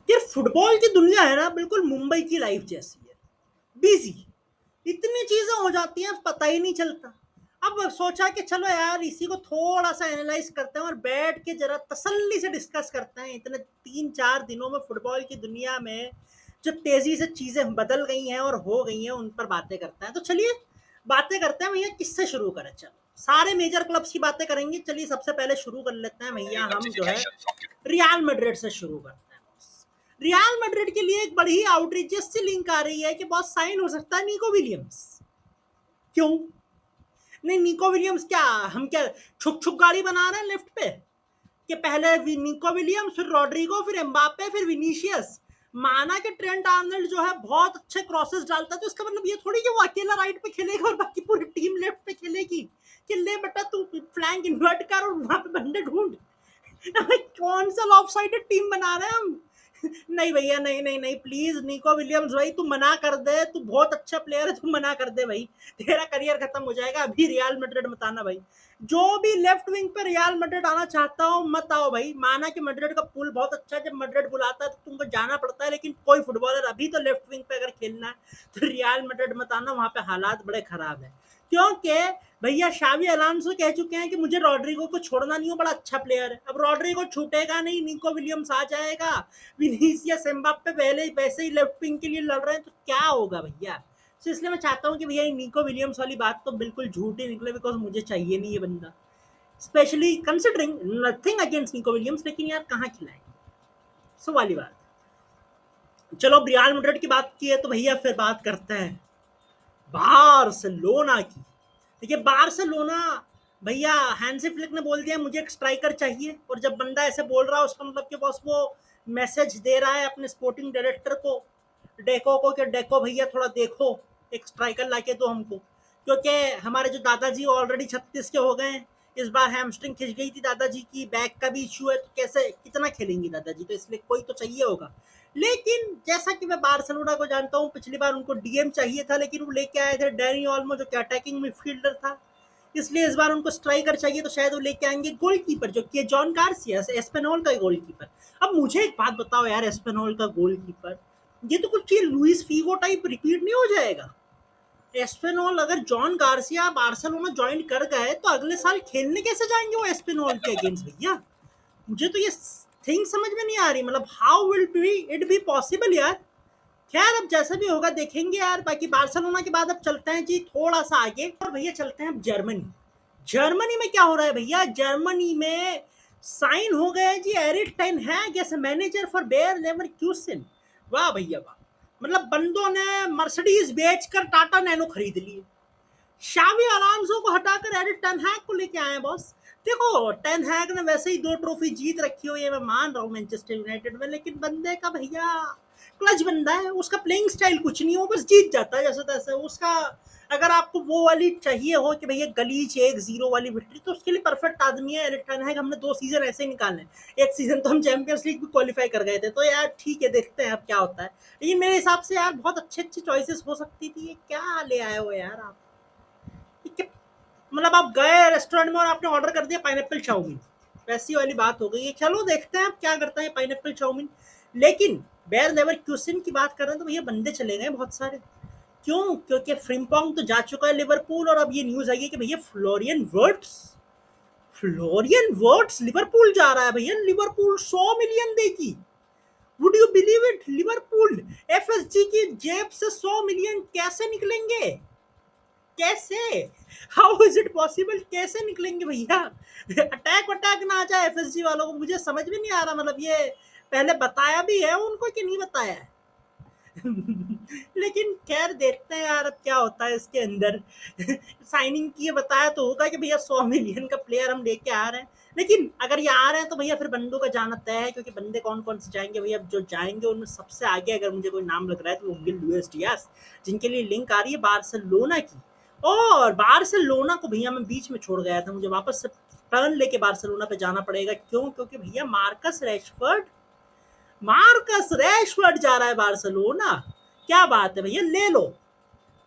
ये फुटबॉल की दुनिया है ना, बिल्कुल मुंबई की लाइफ जैसी है, बिजी। इतनी चीजें हो जाती हैं पता ही नहीं चलता। अब सोचा कि चलो यार इसी को थोड़ा सा एनालाइज करते हैं और बैठ के जरा तसल्ली से डिस्कस करते हैं। इतने 3-4 दिनों में फुटबॉल की दुनिया में जो तेजी से चीजें बदल गई हैं और हो गई हैं उन पर बातें करते हैं। तो चलिए बातें करते हैं भैया, किससे शुरू करें? चलो सारे मेजर क्लब्स की बातें करेंगे। चलिए सबसे पहले शुरू कर लेते हैं भैया, हम जो है रियल मैड्रिड से शुरू करते हैं। रियल मैड्रिड के लिए एक बड़ी ही आउटरीचियस सी लिंक आ रही है कि बॉस साइन हो सकता है निको विलियम्स। क्यों नहीं? निको विलियम्स क्या, हम क्या छुक छुक गाड़ी बना रहे हैं लेफ्ट पे कि पहले निको विलियम्स, फिर रॉड्रिगो, फिर एम्बापे, फिर विनीशियस। माना कि ट्रेंट आर्नल्ड जो है बहुत अच्छे क्रॉसेस डालता है, तो इसका मतलब ये थोड़ी कि वो अकेला राइट पे खेलेगा और बाकी पूरी टीम लेफ्ट पे खेलेगी। कि ले बेटा तू फ्लैंक इन्वर्ट कर और वहां पे बंदे ढूंढ। कौन सा लॉपसाइडेड टीम बना रहे हैं हम? नहीं भैया, नहीं नहीं नहीं, प्लीज निको विलियम्स भाई तू मना कर दे। तू बहुत अच्छा प्लेयर है, तू मना कर दे भाई, तेरा करियर खत्म हो जाएगा। अभी रियल मैड्रिड मत आना भाई। जो भी लेफ्ट विंग पे रियल मैड्रिड आना चाहता हो मत आओ भाई। माना कि मैड्रिड का पुल बहुत अच्छा है, जब मैड्रिड बुलाता है तो तुमको जाना पड़ता है, लेकिन कोई फुटबॉलर अभी तो लेफ्ट विंग पे अगर खेलना है तो रियल मैड्रिड मत आना, वहां पे हालात बड़े खराब है। क्योंकि भैया शावी अलांसो कह चुके हैं कि मुझे रॉड्रिगो को छोड़ना नहीं हो, बड़ा अच्छा प्लेयर है। अब रॉड्रिगो छूटेगा नहीं, निको विलियम्स आ जाएगा, विनीसियस एम्बाप्पे पहले ही वैसे ही लेफ्ट विंग के लिए लड़ रहे हैं, तो क्या होगा भैया? तो इसलिए मैं चाहता हूँ कि भैया निको विलियम्स वाली बात तो बिल्कुल झूठ ही निकले, बिकॉज मुझे चाहिए नहीं ये बंदा, specially considering nothing against Nico Williams, लेकिन यार कहाँ खिलाएंगे? सो वाली बात। चलो अब रियल मैड्रिड की बात की है तो भैया फिर बात करते हैं बार्सिलोना की। देखिए बार्सिलोना, भैया हैंसी फ्लिक ने बोल दिया मुझे एक स्ट्राइकर चाहिए, और जब बंदा ऐसे बोल रहा है उसका मतलब कि बस वो मैसेज दे रहा है अपने स्पोर्टिंग डायरेक्टर को, डेको को, कि डेको भैया थोड़ा देखो, एक स्ट्राइकर लाके दो हमको, क्योंकि हमारे जो दादाजी ऑलरेडी 36 के हो गए हैं। इस बार हैमस्ट्रिंग खिंच गई थी दादाजी की, बैक का भी इश्यू है, तो कैसे कितना खेलेंगे दादाजी, तो इसलिए कोई तो चाहिए होगा। लेकिन जैसा कि मैं बार्सिलोना को जानता हूँ, पिछली बार उनको डीएम चाहिए था, लेकिन वो लेके आए थे डैनी ऑल्मो जो कि अटैकिंग मिडफील्डर था। इसलिए इस बार उनको स्ट्राइकर चाहिए, तो शायद वो लेके आएंगे गोलकीपर जो कि जॉन गार्सिया, एस्पेनोल का गोलकीपर। अब मुझे एक बात बताओ यार, एस्पेनोल का गोलकीपर, ये तो कुछ ये लुइस फीगो टाइप रिपीट नहीं हो जाएगा? एस्पेनोल अगर जॉन गार्सिया बार्सिलोना ज्वाइन कर गए तो अगले साल खेलने कैसे जाएंगे वो एस्पेनोल के अगेंस्ट भैया? मुझे तो ये थिंग समझ में नहीं आ रही, मतलब how will be it be possible यार। खैर अब जैसा भी होगा देखेंगे यार। बाकी बार्सिलोना के बाद अब चलते हैं जी थोड़ा सा आगे, और भैया चलते हैं अब जर्मनी। जर्मनी में क्या हो रहा है भैया? जर्मनी में साइन हो गए जी Erik ten Hag as manager for Bayer Leverkusen. वाह भैया वाह, मतलब बंदों ने मर्सिडीज बेचकर टाटा नैनो खरीद ली। शावी अलांसो को हटाकर एरिक टेन हैग को लेके आए हैं बॉस। देखो टेन हैग ने वैसे ही 2 ट्रॉफी जीत रखी हो, ये मैं मान रहा हूँ मैनचेस्टर यूनाइटेड में, लेकिन बंदे का भैया क्लच बंदा है, उसका प्लेइंग स्टाइल कुछ नहीं हो, बस जीत जाता है जैसे तैसे उसका। अगर आपको वो वाली चाहिए हो कि भैया गलीच 1-0 वाली विक्ट्री, तो उसके लिए परफेक्ट आदमी है एरिक टेन हैग। हमने 2 सीजन ऐसे ही निकाले, एक सीजन तो हम चैंपियंस लीग भी क्वालिफाई कर गए थे, तो यार ठीक है देखते हैं अब क्या होता है। लेकिन मेरे हिसाब से यार बहुत अच्छी अच्छी चॉइसेस हो सकती थी। ये क्या ले आए हो यार आप? मतलब आप गए रेस्टोरेंट में और आपने ऑर्डर कर दिया पाइनएप्पल चाउमीन, वैसी वाली बात हो गई है। चलो देखते हैं अब क्या करता है पाइनएप्पल चाउमीन। लेकिन बेयर लेवरकुसेन की बात कर रहे हैं तो भैया बंदे चले गए बहुत सारे। क्यों? क्योंकि फ्रिम्पोंग तो जा चुका है लिवरपूल, और अब ये न्यूज आई है कि भैया फ्लोरियन वर्ट्स लिवरपूल जा रहा है भैया। लिवरपूल 100 मिलियन देगी। Would you believe it? Liverpool FSG की जेब से 100 मिलियन कैसे निकलेंगे? कैसे? How is it possible? कैसे निकलेंगे भैया? अटैक अटैक ना आ जाए एफएसजी वालों को, मुझे समझ में नहीं आ रहा। मतलब ये पहले बताया भी है उनको कि नहीं बताया है? लेकिन खैर देखते हैं यार अब क्या होता है इसके अंदर। साइनिंग किए बताया तो होगा कि भैया 100 मिलियन का प्लेयर हम लेके आ रहे हैं। लेकिन अगर ये आ रहे हैं तो भैया फिर बंदों का जाना तय है, क्योंकि बंदे कौन कौन से जाएंगे भैया? अब जो जाएंगे उनमें सबसे आगे अगर मुझे कोई नाम लग रहा है तो वो होंगे लुइस डियास, जिनके लिए लिंक आ रही है बार्सिलोना की। और बार्सिलोना को भैया मैं बीच में छोड़ गया था, मुझे वापस से टर्न लेके बार्सिलोना पे जाना पड़ेगा। क्यों? क्योंकि भैया मार्कस रैशफोर्ड जा रहा है बार्सिलोना। क्या बात है भैया, ले लो,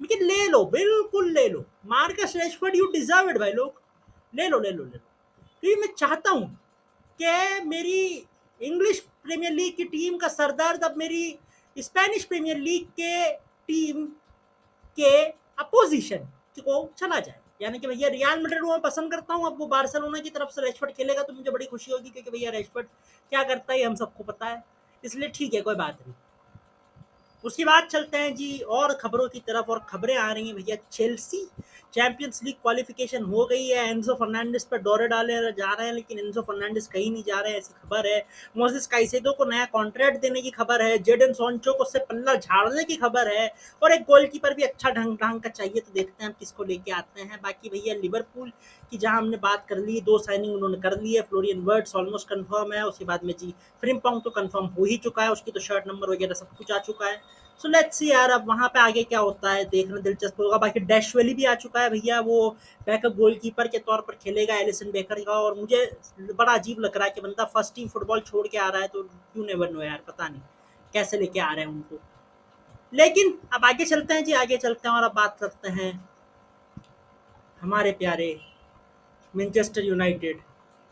लेकिन ले लो, बिल्कुल ले लो। Marcus Rashford you deserve it भाई लोग, ले लो ले लो ले लो। क्योंकि मैं चाहता हूं कि मेरी इंग्लिश प्रीमियर लीग की टीम का सरदर्द अब मेरी स्पेनिश प्रीमियर लीग के टीम के अपोजिशन को चला जाए, यानी कि भैया रियल मैड्रिड मैं पसंद करता हूँ, अब वो बार्सिलोना की तरफ से रैशफोर्ड खेलेगा तो मुझे बड़ी खुशी होगी, क्योंकि भैया रैशफोर्ड क्या करता है हम सबको पता है, इसलिए ठीक है, कोई बात नहीं। उसके बाद चलते हैं जी और खबरों की तरफ, और खबरें आ रही हैं भैया, चेल्सी चैंपियंस लीग क्वालिफिकेशन हो गई है, एंजो फर्नांडिस पर दौरे डाले जा रहे हैं, लेकिन एंजो फर्नांडिस कहीं नहीं जा रहे हैं, ऐसी खबर है। मोसेस काइसेडो को नया कॉन्ट्रैक्ट देने की खबर है, जेडन सॉन्चो को से पल्ला झाड़ने की खबर है, और एक गोलकीपर भी अच्छा ढंग ढंग का चाहिए, तो देखते हैं हम किसको लेके आते हैं। बाकी भैया लिवरपूल की जहां हमने बात कर ली, 2 साइनिंग उन्होंने कर ली है, फ्लोरियन वर्ड्स ऑलमोस्ट कंफर्म है, उसके बाद में जी फ्रिम्पोंग तो कंफर्म हो ही चुका है, उसकी तो शर्ट नंबर वगैरह सब कुछ आ चुका है। सो लेट्स सी यार, अब वहां पे आगे क्या होता है देखना दिलचस्प होगा। बाकी डैशवेली भी आ चुका है भैया, वो बैकअप गोलकीपर के तौर पर खेलेगा एलिसन बेकर का, और मुझे बड़ा अजीब लग रहा है कि बंदा फर्स्ट टीम फुटबॉल छोड़ के आ रहा है, तो यू नेवर नो यार, पता नहीं कैसे लेके आ रहे हैं उनको। लेकिन अब आगे चलते हैं जी, आगे चलते हैं और अब बात करते हैं हमारे प्यारे मैनचेस्टर यूनाइटेड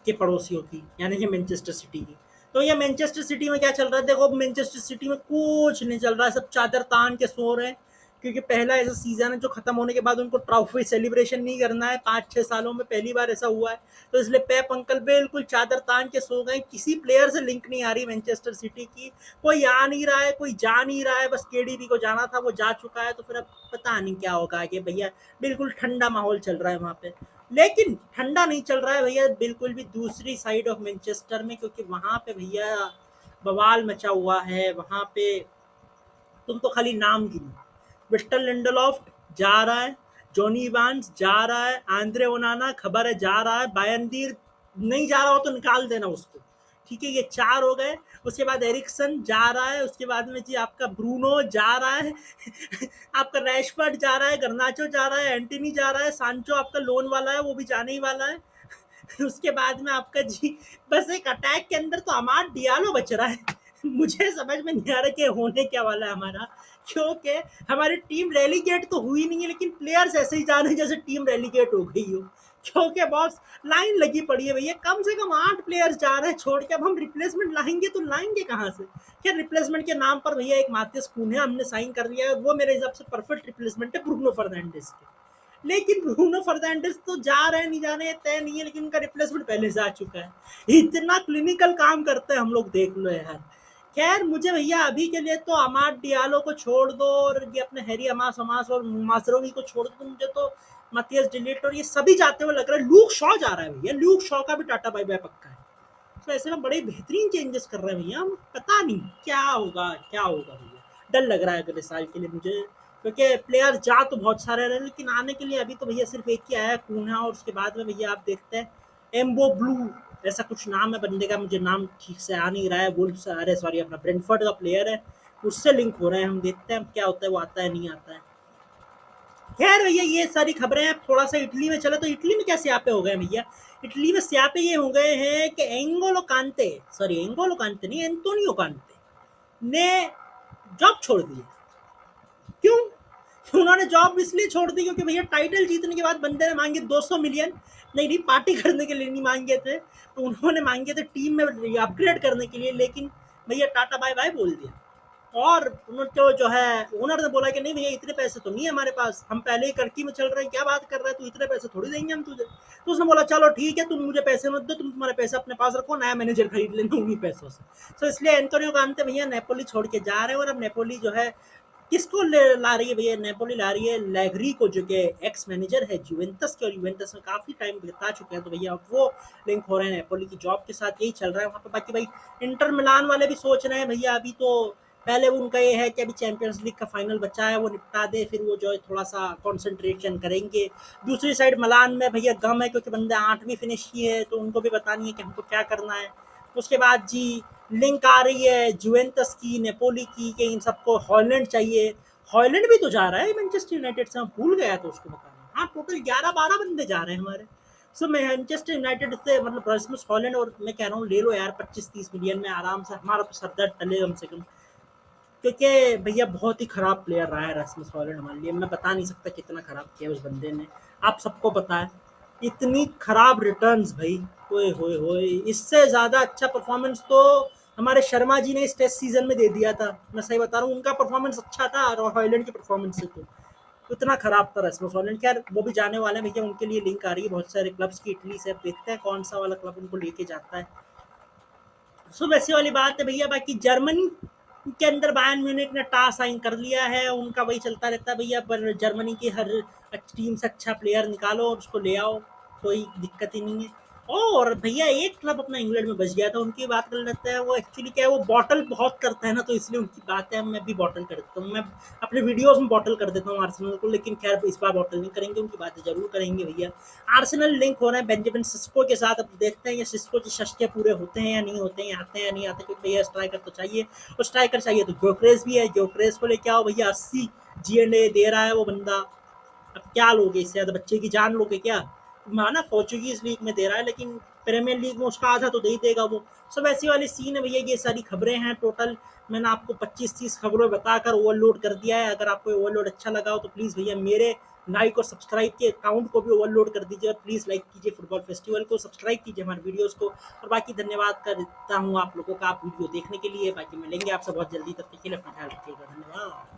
के पड़ोसियों की, यानी कि मैनचेस्टर सिटी की। तो ये मैनचेस्टर सिटी में क्या चल रहा है, देखो मैनचेस्टर सिटी में कुछ नहीं चल रहा है, सब चादर तान के सो रहे हैं, क्योंकि पहला ऐसा सीजन है जो खत्म होने के बाद उनको ट्रॉफी सेलिब्रेशन नहीं करना है, 5-6 सालों में पहली बार ऐसा हुआ है, तो इसलिए पेप अंकल बिल्कुल चादर तान के सो गए, किसी प्लेयर से लिंक नहीं आ रही मैनचेस्टर सिटी की, कोई आ नहीं रहा है, कोई जा नहीं रहा है, बस केडीबी को जाना था वो जा चुका है, तो फिर अब पता नहीं क्या होगा आगे भैया, बिल्कुल ठंडा माहौल चल रहा है वहां पे। लेकिन ठंडा नहीं चल रहा है भैया बिल्कुल भी दूसरी साइड ऑफ मैनचेस्टर में, क्योंकि वहां पे भैया बवाल मचा हुआ है वहां पे, तुम तो खाली नाम गिनो। विक्टर लिंडलॉफ जा रहा है, जॉनी इवांस जा रहा है, आंद्रे ओनाना खबर है जा रहा है, बायनदीर नहीं जा रहा हो तो निकाल देना उसको, ठीक है, ये 4 हो गए। उसके बाद एरिक्सन जा रहा है, उसके बाद में जी आपका ब्रूनो जा रहा है आपका रैशफर्ड जा रहा है, गर्नाचो जा रहा है, एंटनी जा रहा है, सांचो आपका लोन वाला है वो भी जाने ही वाला है उसके बाद में आपका जी बस एक अटैक के अंदर तो अमाद डियालो बच रहा है मुझे समझ में नहीं आ रहा कि होने क्या वाला है हमारा, क्योंकि हमारी टीम रेलीगेट तो हुई नहीं है, लेकिन प्लेयर्स ऐसे ही जा रहे हैं जैसे टीम रेलीगेट हो गई हो, क्योंकि बॉस लाइन लगी पड़ी है भैया, कम से कम 8 प्लेयर्स जा रहे हैं छोड़ के, अब हम रिप्लेसमेंट लाएंगे तो लाएंगे कहाँ से। क्या रिप्लेसमेंट के नाम पर भैया एक माथियस कून्हा हमने साइन कर लिया है, वो मेरे हिसाब से परफेक्ट रिप्लेसमेंट है ब्रूनो फर्नांडिस के, लेकिन ब्रूनो फर्नांडिस तो जा रहे हैं नहीं जा रहे हैं तय नहीं है, लेकिन उनका रिप्लेसमेंट पहले से आ चुका है, इतना क्लिनिकल काम करते हैं हम लोग, देख लो यार। खैर मुझे भैया अभी के लिए तो अमाद डियालो को छोड़ दो, और ये अपने हैरी अमास अमास और मासरोवी को छोड़ दो, तो मुझे तो मतियस डिलीट और ये सभी जाते हुए लग रहा है, लूक शॉ जा रहा है भैया, लूक शॉ का भी टाटा बाय बाय पक्का है, तो ऐसे में बड़े बेहतरीन चेंजेस कर रहे हैं भैया हम, पता नहीं क्या होगा क्या होगा भैया, डर लग रहा है अगले साल के लिए मुझे, क्योंकि प्लेयर जा तो बहुत सारे रहे, लेकिन आने के लिए अभी तो भैया सिर्फ एक ही आया है कून्हा, और उसके बाद में भैया आप देखते हैं एम्बो ब्लू, ऐसा कुछ नाम है बंदे का, मुझे नाम ठीक से आ नहीं रहा है, वुल्फ अरे सॉरी अपना ब्रेंटफोर्ड का प्लेयर है, उससे लिंक हो रहे हैं, हम देखते हैं क्या होता है, वो आता है नहीं आता है। खैर भैया ये सारी खबरें हैं, थोड़ा सा इटली में चले, तो इटली में क्या स्यापे हो गए भैया, इटली में स्यापे ये हो गए हैं कि एंगोलो कांते, सॉरी एंगोलो कांते नहीं, एंटोनियो कांते ने जॉब छोड़ दी। क्यों उन्होंने जॉब इसलिए छोड़ दी क्योंकि भैया टाइटल जीतने के बाद बंदे ने मांगे 200 मिलियन, नहीं नहीं पार्टी करने के लिए नहीं मांगे थे, तो उन्होंने मांगे थे टीम में अपग्रेड करने के लिए, लेकिन भैया टाटा बाय बाय बोल दिया, और उन्होंने जो है ओनर ने बोला कि नहीं भैया इतने पैसे तो नहीं है हमारे पास, हम पहले ही कर्की में चल रहे हैं, क्या बात कर रहे हैं, तू इतने पैसे थोड़ी देंगे हम तुझे, तो उसने बोला चलो ठीक है तुम मुझे पैसे मत दो, तुम तुम्हारे पैसे अपने पास रखो, नया मैनेजर खरीद लेना उन्हीं पैसों से। तो इसलिए एंटोनियो कांते भैया नेपोली छोड़ के जा रहे हैं, और अब नेपोली जो है किसको ला रही है भैया, नेपोली ला रही है लेगरी को, जो कि एक्स मैनेजर है जुवेंटस के, और जुवेंटस में काफी टाइम बिता चुके हैं, तो भैया वो लिंक हो रहे हैं नेपोली की जॉब के साथ, यही चल रहा है वहाँ पे। बाकी भाई इंटर मिलान वाले भी सोच रहे हैं भैया, अभी तो पहले उनका ये है कि अभी चैंपियंस लीग का फाइनल बचा है वो निपटा दे, फिर वो जो है थोड़ा सा कंसंट्रेशन करेंगे। दूसरी साइड मिलान में भैया गम है, क्योंकि बंदे 8वीं फिनिश किए है, तो उनको भी पता नहीं है कि हमको क्या करना है। उसके बाद जी लिंक आ रही है जुवेंटस की, नेपोली की, कि इन सबको हॉलैंड चाहिए, हॉलैंड भी तो जा रहा है मैनचेस्टर यूनाइटेड से, हम भूल गया तो उसको बताना, हाँ टोटल 11-12 बंदे जा रहे हैं हमारे। सो मैनचेस्टर यूनाइटेड से मतलब रस्मस हॉलैंड, और मैं कह रहा हूँ ले लो यार 25-30 मिलियन में आराम से, हमारा तो सरदर्द टले कम से कम, क्योंकि भैया बहुत ही खराब प्लेयर रहा है रस्मस हॉलैंड हमारे लिए, मैं बता नहीं सकता कितना खराब किया उस बंदे ने, आप सबको पता है, इतनी खराब रिटर्न्स भाई, ओए होए होए, इससे ज़्यादा अच्छा परफॉर्मेंस तो हमारे शर्मा जी ने इस टेस्ट सीजन में दे दिया था, मैं सही बता रहा हूँ। उनका परफॉर्मेंस अच्छा था और हॉयलैंड की परफॉर्मेंस से तो उतना खराब था रस्मस हॉयलैंड। खैर वो भी जाने वाले हैं भैया, उनके लिए लिंक आ रही है बहुत सारे क्लब्स की इटली से, अब देखते हैं कौन सा वाला क्लब उनको लेके जाता है। सो वैसी वाली बात है भैया। बाकी जर्मनी के अंदर बायर्न म्यूनिख ने टा साइन कर लिया है, उनका वही चलता रहता है भैया। पर जर्मनी की हर टीम से अच्छा प्लेयर निकालो और उसको ले आओ, कोई दिक्कत ही नहीं है। और भैया एक क्लब अपना इंग्लैंड में बच गया था, उनकी बात कर लेते हैं। वो एक्चुअली क्या है, वो बॉटल बहुत करता है ना, तो इसलिए उनकी बात है। मैं भी बॉटल कर देता हूँ, मैं अपने वीडियोस में बॉटल कर देता हूँ आर्सेनल को, लेकिन खैर इस बार बॉटल नहीं करेंगे, उनकी बातें जरूर करेंगे भैया। आर्सेनल लिंक हो रहा है बेंजामिन सिस्को के साथ, अब देखते हैं ये सिस्को के शस्त्र पूरे होते हैं या नहीं होते हैं, आते हैं या नहीं आते, क्योंकि भैया स्ट्राइकर तो चाहिए, और स्ट्राइकर चाहिए तो जोक्रेस भी है, जोक्रेस को लेके आओ भैया। 80 GNA दे रहा है वो बंदा, अब क्या लोगे इससे ज्यादा, बच्चे की जान लोगे क्या। माना पोर्चुगीज लीग में दे रहा है, लेकिन प्रीमियर लीग में उसका आधा तो दे ही देगा वो। सब ऐसी वाली सीन है भैया। ये सारी खबरें हैं टोटल, मैंने आपको 25-30 खबरों बताकर ओवरलोड कर दिया है। अगर आपको ओवरलोड अच्छा लगा हो तो प्लीज़ भैया मेरे लाइक और सब्सक्राइब के अकाउंट को भी ओवरलोड कर दीजिए, और प्लीज़ लाइक कीजिए फुटबॉल फेस्टिवल को, सब्सक्राइब कीजिए हमारे वीडियोस को। और बाकी धन्यवाद करता हूँ आप लोगों का, आप वीडियो देखने के लिए। बाकी मिलेंगे आपसे बहुत जल्दी, तब तक के लिए अपना ख्याल रखिएगा, धन्यवाद।